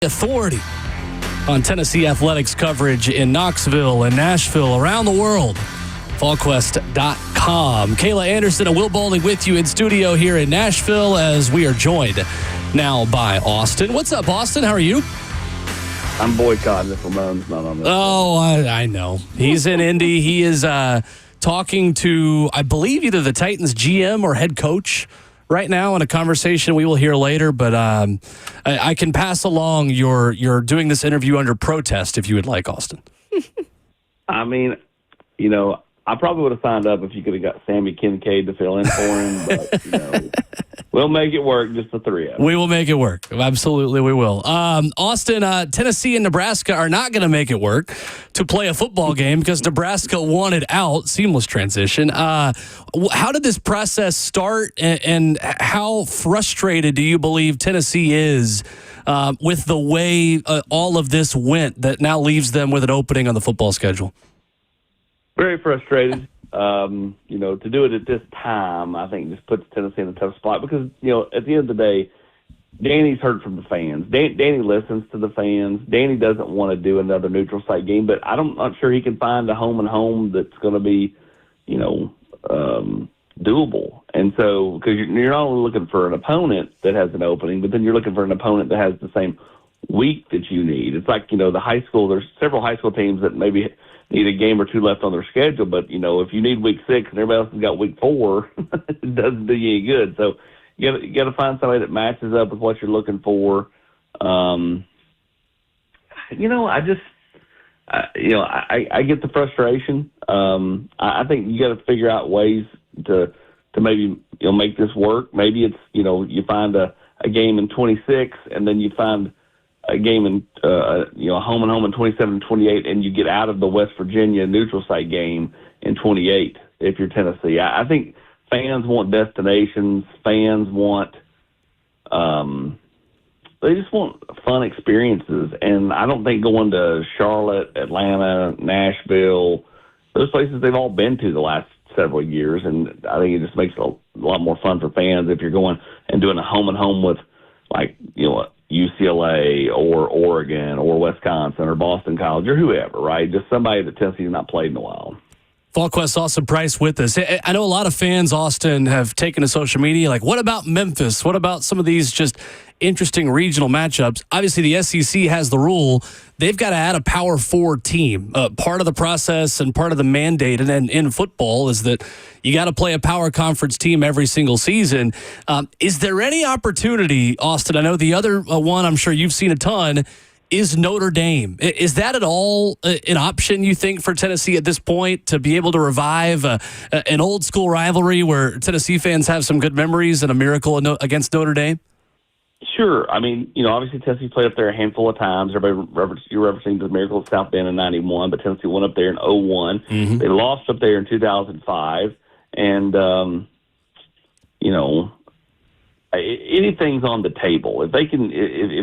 Authority on Tennessee athletics coverage in Knoxville and Nashville, around the world. VolQuest.com. Kayla Anderson and Will Bowling with you in studio here in Nashville as we are joined now by Austin. What's up, Austin? How are you? I'm boycotting if Ramon's not on this. Oh, I know. He's in Indy. He is talking to, I believe, either the Titans GM or head coach right now in a conversation we will hear later, but I can pass along you're doing this interview under protest if you would like, Austin. I mean, I probably would have signed up if you could have got Sammy Kincaid to fill in for him, but, we'll make it work, just the three of us. We will make it work. Absolutely, we will. Austin, Tennessee and Nebraska are not going to make it work to play a football game because Nebraska wanted out. Seamless transition. How did this process start, and how frustrated do you believe Tennessee is with the way all of this went that now leaves them with an opening on the football schedule? Very frustrated. To do it at this time, I think just puts Tennessee in a tough spot because, at the end of the day, Danny's heard from the fans. Danny listens to the fans. Danny doesn't want to do another neutral site game, but I'm not sure he can find a home and home that's going to be, doable. And so, because you're not only looking for an opponent that has an opening, but then you're looking for an opponent that has the same week that you need. It's like, the high school, there's several high school teams that maybe need a game or two left on their schedule, but, if you need week 6 and everybody else has got week 4, it doesn't do you any good. So you got to find somebody that matches up with what you're looking for. I get the frustration. I think you got to figure out ways to maybe, make this work. Maybe it's, you find a game in 26 and then you find a game in, home and home in 27 and 28, and you get out of the West Virginia neutral site game in 28 if you're Tennessee. I think fans want destinations. Fans want, they just want fun experiences. And I don't think going to Charlotte, Atlanta, Nashville, those places they've all been to the last several years. And I think it just makes it a lot more fun for fans if you're going and doing a home and home with, like, UCLA or Oregon or Wisconsin or Boston College or whoever, right? Just somebody that Tennessee's not played in a while. VolQuest's Austin Price with us. I know a lot of fans, Austin, have taken to social media like, what about Memphis? What about some of these just interesting regional matchups? Obviously, the SEC has the rule. They've got to add a Power 4 team. Part of the process and part of the mandate and in football is that you got to play a power conference team every single season. Is there any opportunity, Austin? I know the other one I'm sure you've seen a ton is Notre Dame. Is that at all an option, you think, for Tennessee at this point to be able to revive an old school rivalry where Tennessee fans have some good memories and a miracle against Notre Dame? Sure. I mean, obviously Tennessee played up there a handful of times. You're referencing the Miracle of South Bend in 91, but Tennessee went up there in 01. Mm-hmm. They lost up there in 2005. And, anything's on the table. If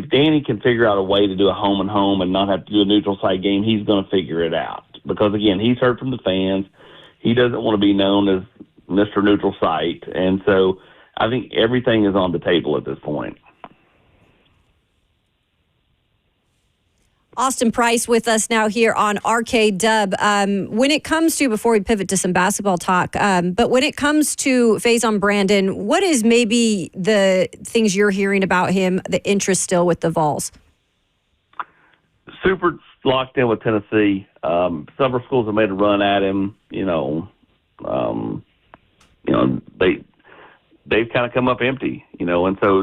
Danny can figure out a way to do a home and home and not have to do a neutral site game, he's going to figure it out. Because, again, he's heard from the fans. He doesn't want to be known as Mr. Neutral Site. And so I think everything is on the table at this point. Austin Price with us now here on RK Dub. When it comes to, before we pivot to some basketball talk, but when it comes to Faizon Brandon, what is maybe the things you're hearing about him, the interest still with the Vols? Super locked in with Tennessee. Several schools have made a run at him. They've kind of come up empty, and so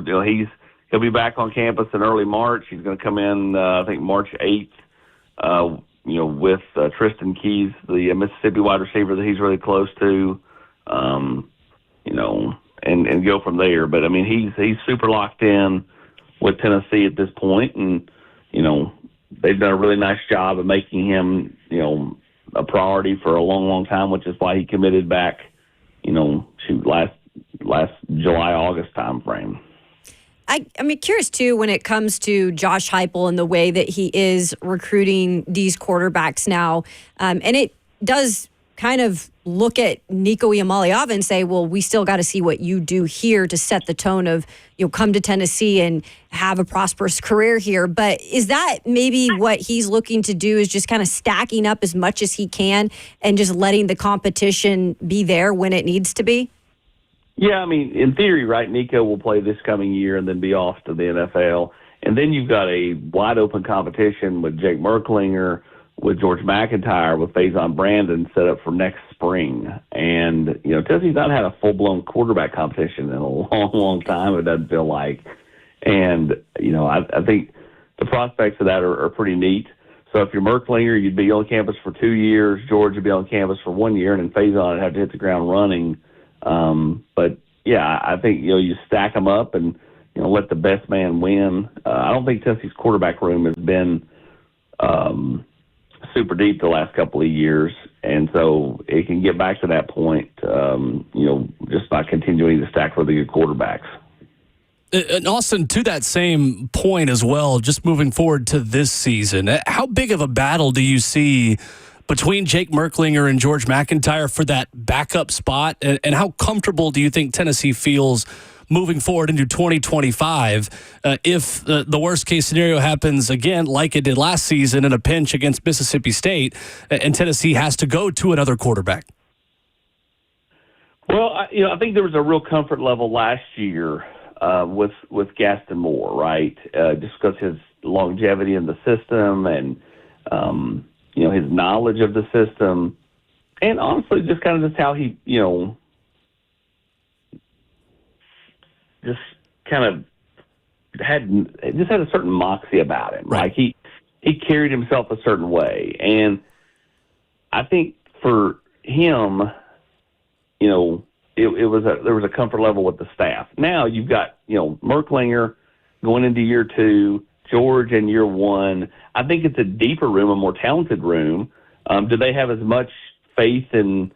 he'll be back on campus in early March. He's going to come in, I think, March 8th, with Tristan Keys, the Mississippi wide receiver that he's really close to, and go from there. But, I mean, he's super locked in with Tennessee at this point, and, they've done a really nice job of making him, a priority for a long, long time, which is why he committed back, last July, August time frame. I'm curious, too, when it comes to Josh Heupel and the way that he is recruiting these quarterbacks now. And it does kind of look at Nico Iamaleava and say, well, we still got to see what you do here to set the tone of, come to Tennessee and have a prosperous career here. But is that maybe what he's looking to do, is just kind of stacking up as much as he can and just letting the competition be there when it needs to be? Yeah, I mean, in theory, right, Nico will play this coming year and then be off to the NFL. And then you've got a wide-open competition with Jake Merklinger, with George McIntyre, with Faizon Brandon set up for next spring. And, Tennessee's not had a full-blown quarterback competition in a long, long time, it doesn't feel like. And, I think the prospects of that are pretty neat. So if you're Merklinger, you'd be on campus for 2 years. George would be on campus for 1 year, and then Faizon would have to hit the ground running. But, yeah, I think, you stack them up and, let the best man win. I don't think Tennessee's quarterback room has been super deep the last couple of years, and so it can get back to that point, just by continuing to stack really good quarterbacks. And Austin, to that same point as well, just moving forward to this season, how big of a battle do you see between Jake Merklinger and George McIntyre for that backup spot? And how comfortable do you think Tennessee feels moving forward into 2025 if the worst case scenario happens again like it did last season in a pinch against Mississippi State and Tennessee has to go to another quarterback? Well, I think there was a real comfort level last year with Gaston Moore, right? Just because his longevity in the system and his knowledge of the system, and honestly, just kind of just how he, just kind of had a certain moxie about him. Right. Like he carried himself a certain way, and I think for him, there was a comfort level with the staff. Now you've got Merklinger going into year 2, George in year 1. I think it's a deeper room, a more talented room. Do they have as much faith in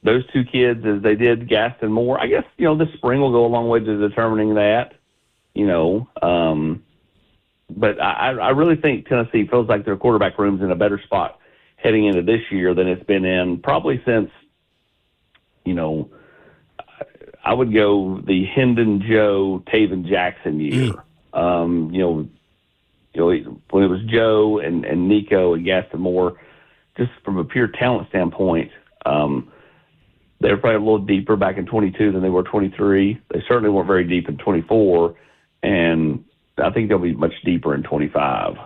those two kids as they did Gaston Moore? I guess, this spring will go a long way to determining that, but I really think Tennessee feels like their quarterback room's in a better spot heading into this year than it's been in probably since, I would go the Hendon Joe, Taven Jackson year. When it was Joe and Nico and Gaston Moore, just from a pure talent standpoint, they were probably a little deeper back in 22 than they were 23. They certainly weren't very deep in 24, and I think they'll be much deeper in 25.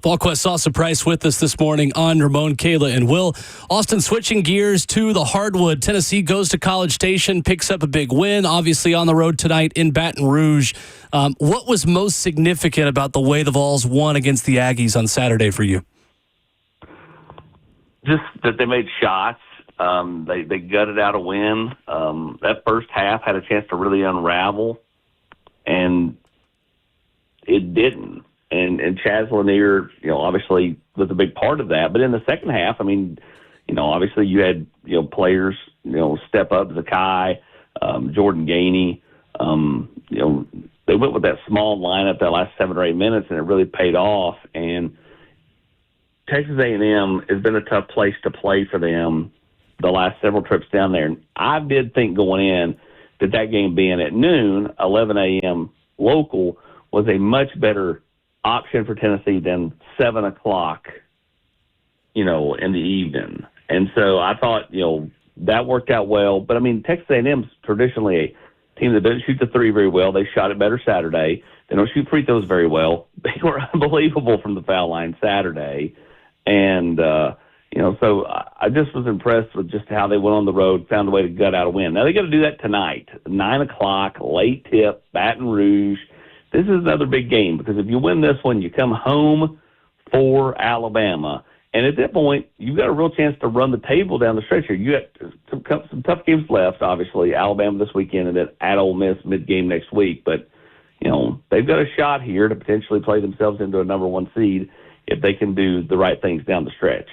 VolQuest's Austin Price with us this morning on Ramon, Kayla, and Will. Austin, switching gears to the hardwood. Tennessee goes to College Station, picks up a big win, obviously on the road tonight in Baton Rouge. What was most significant about the way the Vols won against the Aggies on Saturday for you? Just that they made shots. They gutted out a win. That first half had a chance to really unravel, and it didn't. And Chaz Lanier, obviously was a big part of that. But in the second half, obviously you had, players, step up, Zakai, Jordan Gainey. They went with that small lineup that last 7 or 8 minutes, and it really paid off. And Texas A&M has been a tough place to play for them the last several trips down there. And I did think going in that game being at noon, 11 a.m. local, was a much better option for Tennessee than 7 o'clock, in the evening. And so I thought, that worked out well. But, Texas A&M's traditionally a team that doesn't shoot the three very well. They shot it better Saturday. They don't shoot free throws very well. They were unbelievable from the foul line Saturday. And, so I just was impressed with just how they went on the road, found a way to gut out a win. Now they got to do that tonight, 9 o'clock, late tip, Baton Rouge. This is another big game because if you win this one, you come home for Alabama. And at that point, you've got a real chance to run the table down the stretch here. You got some tough games left, obviously, Alabama this weekend and then at Ole Miss mid-game next week. But, they've got a shot here to potentially play themselves into a number 1 seed if they can do the right things down the stretch.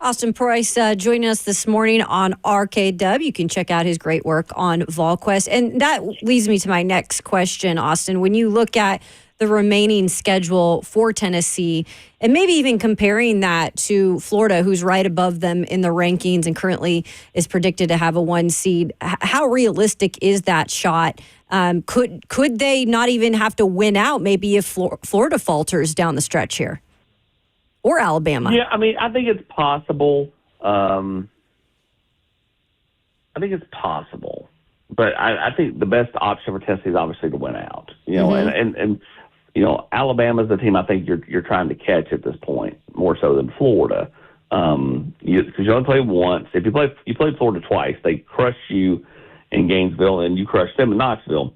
Austin Price joining us this morning on RK-Dub. You can check out his great work on VolQuest. And that leads me to my next question, Austin. When you look at the remaining schedule for Tennessee, and maybe even comparing that to Florida, who's right above them in the rankings and currently is predicted to have a 1 seed. How realistic is that shot? Could they not even have to win out maybe if Florida falters down the stretch here? Or Alabama? Yeah, I mean, I think it's possible. But I think the best option for Tennessee is obviously to win out. You know, and you know, Alabama's the team I think you're trying to catch at this point more so than Florida. Because you only play once. If you played Florida twice, they crush you in Gainesville and you crush them in Knoxville.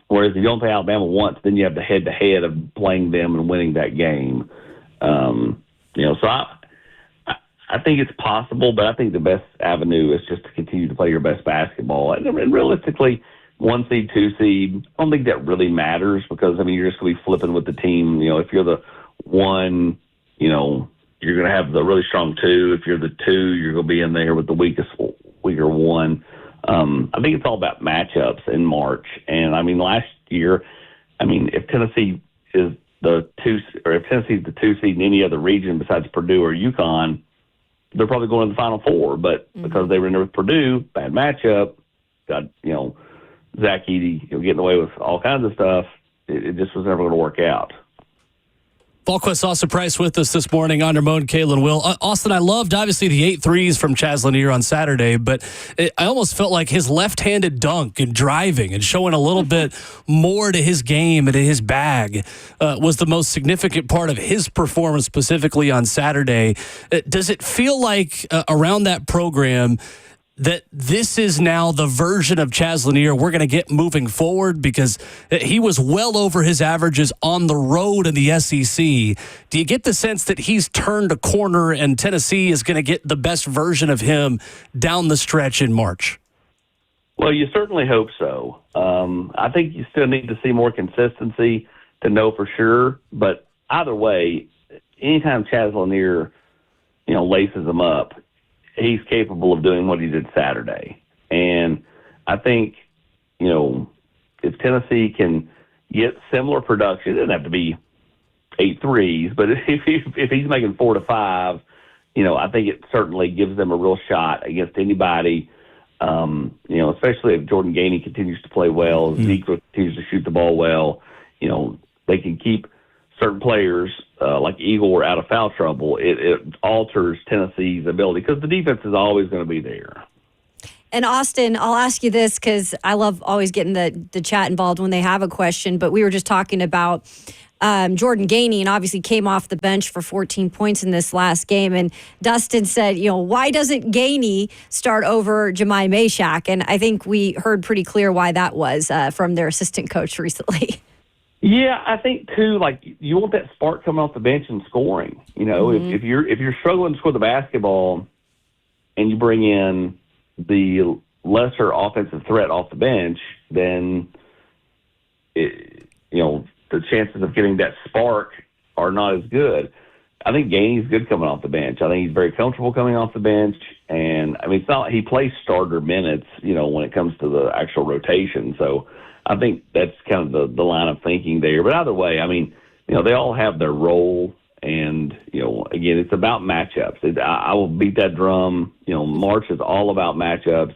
Whereas if you don't play Alabama once, then you have the head-to-head of playing them and winning that game. You know, so I think it's possible, but I think the best avenue is just to continue to play your best basketball. And realistically, 1 seed, 2 seed, I don't think that really matters because, I mean, you're just going to be flipping with the team. You know, if you're the 1, you know, you're going to have the really strong 2. If you're the 2, you're going to be in there with the weaker 1. I think it's all about matchups in March. And, I mean, last year, I mean, if Tennessee is the 2, or if Tennessee's the 2 seed in any other region besides Purdue or UConn, they're probably going to the Final Four. But because they were in there with Purdue, bad matchup, got, you know, Zach Edey, getting away with all kinds of stuff, it just was never going to work out. VolQuest's Austin Price with us this morning on Ramon, Kalen, Will. Austin, I loved, obviously, the 8 threes from Chaz Lanier on Saturday, but I almost felt like his left-handed dunk and driving and showing a little bit more to his game and to his bag was the most significant part of his performance, specifically on Saturday. Does it feel like around that program that this is now the version of Chaz Lanier we're going to get moving forward, because he was well over his averages on the road in the SEC? Do you get the sense that he's turned a corner and Tennessee is going to get the best version of him down the stretch in March? Well, you certainly hope so. I think you still need to see more consistency to know for sure. But either way, anytime Chaz Lanier, you know, laces them up, he's capable of doing what he did Saturday. And I think, you know, if Tennessee can get similar production, it doesn't have to be 8 threes, but if he's making 4 to 5, you know, I think it certainly gives them a real shot against anybody, you know, especially if Jordan Gainey continues to play well, Zeke continues to shoot the ball well, you know, they can keep certain players like Igor out of foul trouble. It alters Tennessee's ability because the defense is always going to be there. And Austin, I'll ask you this because I love always getting the chat involved when they have a question, but we were just talking about Jordan Gainey, and obviously came off the bench for 14 points in this last game. And Dustin said, you know, why doesn't Gainey start over Jemai Meshack? And I think we heard pretty clear why that was from their assistant coach recently. Yeah, I think too. Like, you want that spark coming off the bench and scoring. You know, if you're struggling to score the basketball, and you bring in the lesser offensive threat off the bench, then you know the chances of getting that spark are not as good. I think Gainey's good coming off the bench. I think he's very comfortable coming off the bench, and I mean, it's not he plays starter minutes. You know, when it comes to the actual rotation, so. I think that's kind of the line of thinking there. But either way, I mean, you know, they all have their role. And, you know, again, it's about matchups. I will beat that drum. You know, March is all about matchups.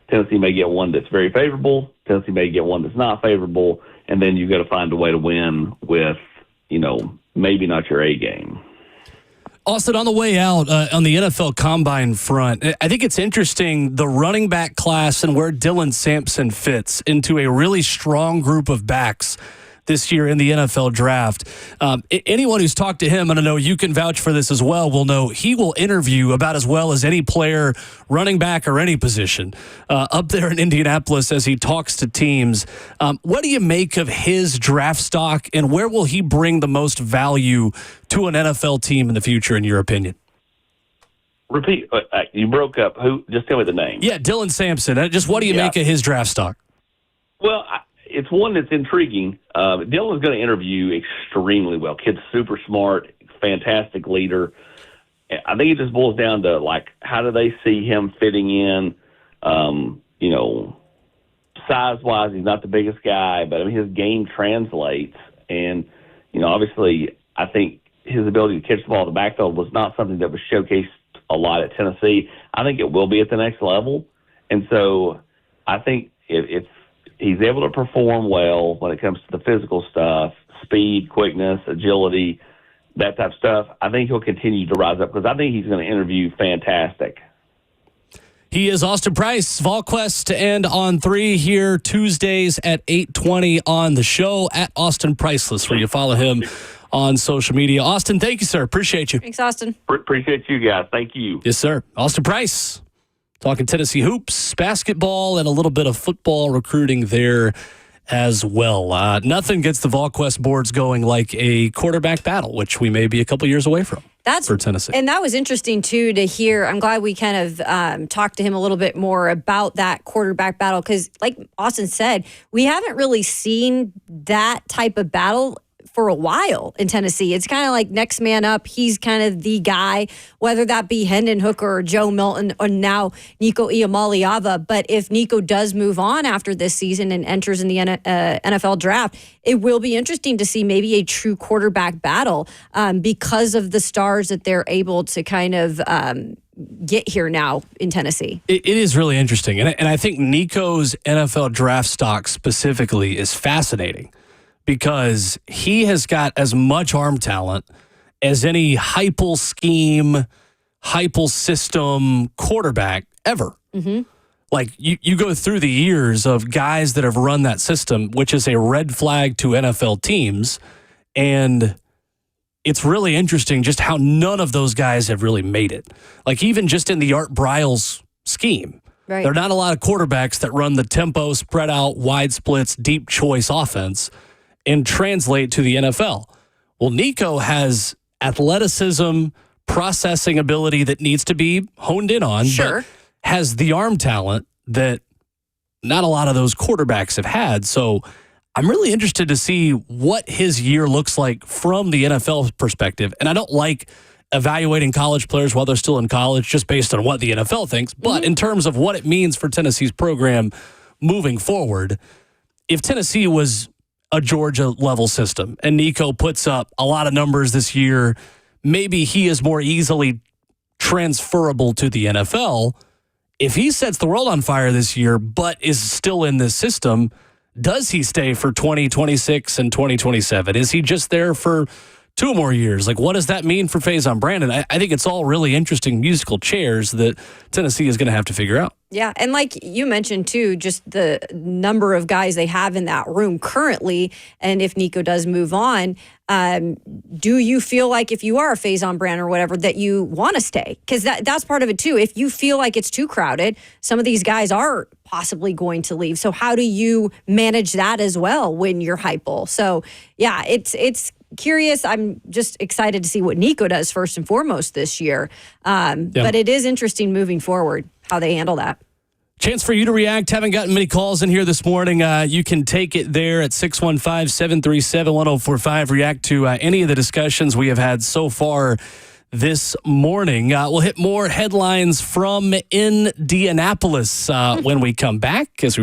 Tennessee may get one that's very favorable. Tennessee may get one that's not favorable. And then you've got to find a way to win with, you know, maybe not your A game. Austin, on the way out, on the NFL Combine front, I think it's interesting, the running back class and where Dylan Sampson fits into a really strong group of backs this year in the NFL draft. Anyone who's talked to him, and I know you can vouch for this as well, will know he will interview about as well as any player, running back or any position, up there in Indianapolis as he talks to teams. What do you make of his draft stock, and where will he bring the most value to an NFL team in the future, in your opinion? Repeat. You broke up. Who? Just tell me the name. Yeah, Dylan Sampson. Just what do you make of his draft stock? Well, it's one that's intriguing. Dylan's going to interview extremely well. Kid's super smart, fantastic leader. I think it just boils down to, like, how do they see him fitting in? You know, size-wise, he's not the biggest guy, but I mean, his game translates. And, obviously, I think his ability to catch the ball in the backfield was not something that was showcased a lot at Tennessee. I think it will be at the next level. And so I think if he's able to perform well when it comes to the physical stuff, speed, quickness, agility, that type of stuff, I think he'll continue to rise up because I think he's going to interview fantastic. He is Austin Price, VolQuest's to end on 3 here Tuesdays at 8:20 on the show at Austin Priceless, where you follow him on social media. Austin, thank you, sir. Appreciate you. Thanks, Austin. Appreciate you guys. Thank you. Yes, sir. Austin Price, talking Tennessee hoops, basketball, and a little bit of football recruiting there as well. Nothing gets the VolQuest boards going like a quarterback battle, which we may be a couple years away from. For Tennessee. And that was interesting, too, to hear. I'm glad we kind of talked to him a little bit more about that quarterback battle because, like Austin said, we haven't really seen that type of battle for a while in Tennessee. It's kind of like next man up. He's kind of the guy, whether that be Hendon Hooker or Joe Milton or now Nico Iamaleava. But if Nico does move on after this season and enters in the NFL draft, it will be interesting to see maybe a true quarterback battle because of the stars that they're able to kind of get here now in Tennessee. It is really interesting. And I think Nico's NFL draft stock specifically is fascinating because he has got as much arm talent as any hypo scheme, hypo system quarterback ever. Mm-hmm. Like, you go through the years of guys that have run that system, which is a red flag to NFL teams, and it's really interesting just how none of those guys have really made it. Like, even just in the Art Briles scheme, right. There are not a lot of quarterbacks that run the tempo, spread out, wide splits, deep choice offense and translate to the NFL. Well, Nico has athleticism, processing ability that needs to be honed in on, sure, but has the arm talent that not a lot of those quarterbacks have had. So I'm really interested to see what his year looks like from the NFL perspective. And I don't like evaluating college players while they're still in college just based on what the NFL thinks. But in terms of what it means for Tennessee's program moving forward, if Tennessee was a Georgia level system and Nico puts up a lot of numbers this year, maybe he is more easily transferable to the NFL. If he sets the world on fire this year, but is still in this system, does he stay for 2026 and 2027? Is he just there for 2 more years? Like, what does that mean for Faizon Brandon? I think it's all really interesting musical chairs that Tennessee is going to have to figure out. Yeah, and like you mentioned, too, just the number of guys they have in that room currently, and if Nico does move on, do you feel like if you are a Faizon Brandon or whatever, that you want to stay? Because that's part of it, too. If you feel like it's too crowded, some of these guys are possibly going to leave. So how do you manage that as well when you're hypo? So, yeah, it's curious. I'm just excited to see what Nico does first and foremost this year. But it is interesting moving forward how they handle that. Chance for you to react. Haven't gotten many calls in here this morning. You can take it there at 615-737-1045. React to any of the discussions we have had so far this morning. We'll hit more headlines from Indianapolis when we come back as we